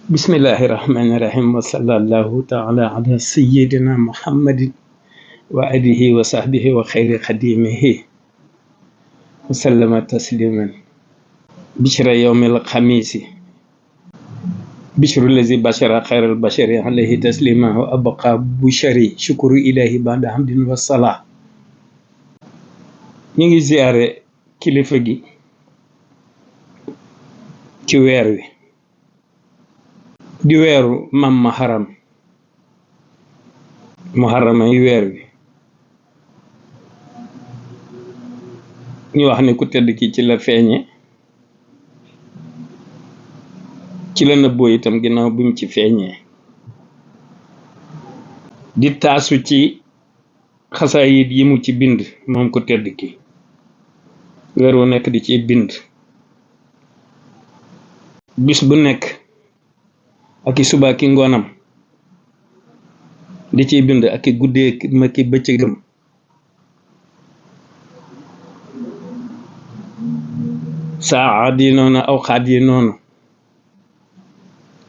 بسم الله الرحمن الرحيم وصلى الله تعالى على سيدنا محمد وآله وصحبه وخير خديمه وسلم تسليما. بشر يوم الخميس بشر الذي بشر خير البشر عليه تسليما وأبقى بشري شكر إلهي بعد حمد والصلاة. نيجي زيارة كليفة جي ci weer wi di weeru mam muharram ay weer wi ñu wax ne ku tedd ki ci la feeñe ci la nëbboo itam ginnaaw bi mu ci feeñee di taasu ci xasaayid yi mu ci bind moom ku tedd ki weer wu nekk di ci bind bis bu nekk ak i suba ki ngoonam di ciy bind ak i guddee ma ki bëccëgam saa di noonu aw xaat yi noonu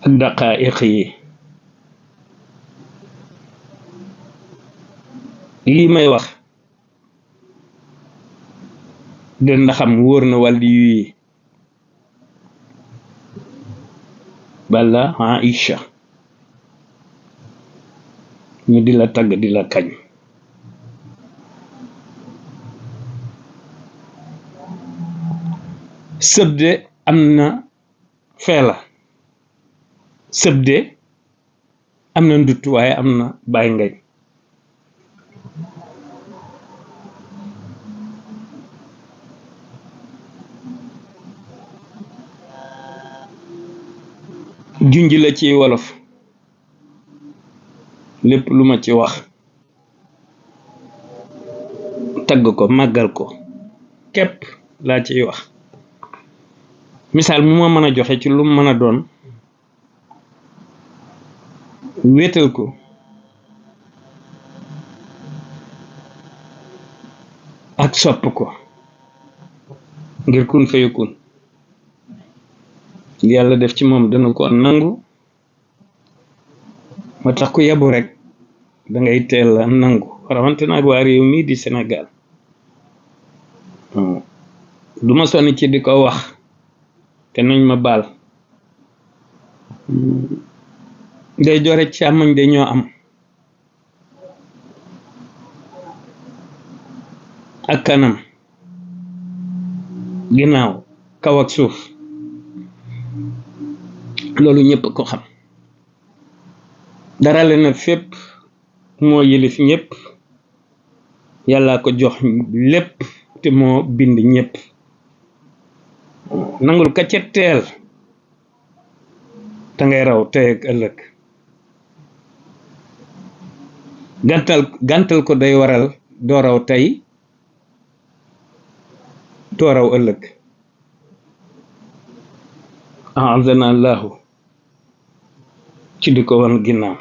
ak daqaa'iq yi. lii may wax de ndaxam wóor na wàlli yi balla Aïcha ñu di la tagg di la kañ. sëbde am na feela sëbde am na ndutt waaye am na bàyyi ngañ. junj la ci wolof lépp lu ma ci wax tagg ko màggal ko képp laa ciy wax. misaal mu ma mën a joxe ci lu mën a doon wéetal ko ak sopp ko ngir kun fayakun yàlla def ci moom dana ko nangu ma tax ku yabu rek da ngay teel a nangu rawante nag waa réew mii di Sénégal. du ma sonni ci di ko wax te nañ ma baal day jore càmmoñ de ñoo am ak kanam ginnaaw kaw ak suuf loolu ñëpp ko xam. dara leen na fépp moo yëlif ñëpp yàlla ko jox lépp te moo bind ñëpp. nangul ka ca teel te ngay raw tey ak ëllëg. gàntal ko day waral doo raw tey doo raw ëllëg. aazana allahu ci di ko wan ginnaaw.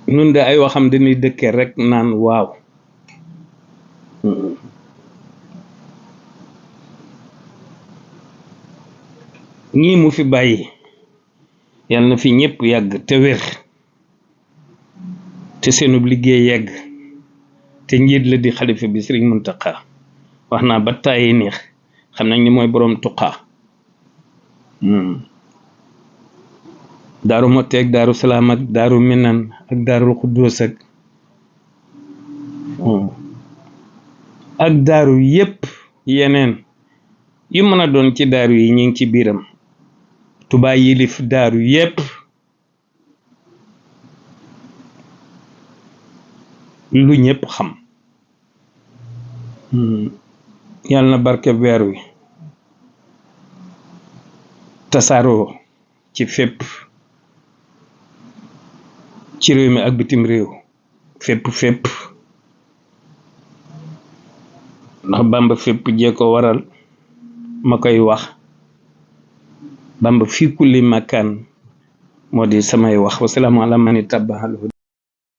nun de ay waxam dañuy dëkkee rek naan waaw. ñii mu fi bàyyi yal na fi ñëpp yàgg te wér te seenub liggéey yegg te njiit la di xalifa bi Sëriñ Muntaxa wax naa ba tàyyi neex xam nañ ni mooy boroom tuqaa. daaru Moxti ak daaru Salaam ak daaru Minan ak daaru Xuddoos ak daaru yépp yeneen yu mën a doon ci daaru yi ñu ngi ci biiram. Tuubaa yilif daaru yépp lu ñépp xam. yàlla na barke weer wi tasaaroo ci fépp ci réew mi ak bitim réew fépp ndax Bàmba fépp jee ko waral ma koy wax. Bàmba fii kulli makaan moo di samay wax. wasalaamu ala mani tabaxal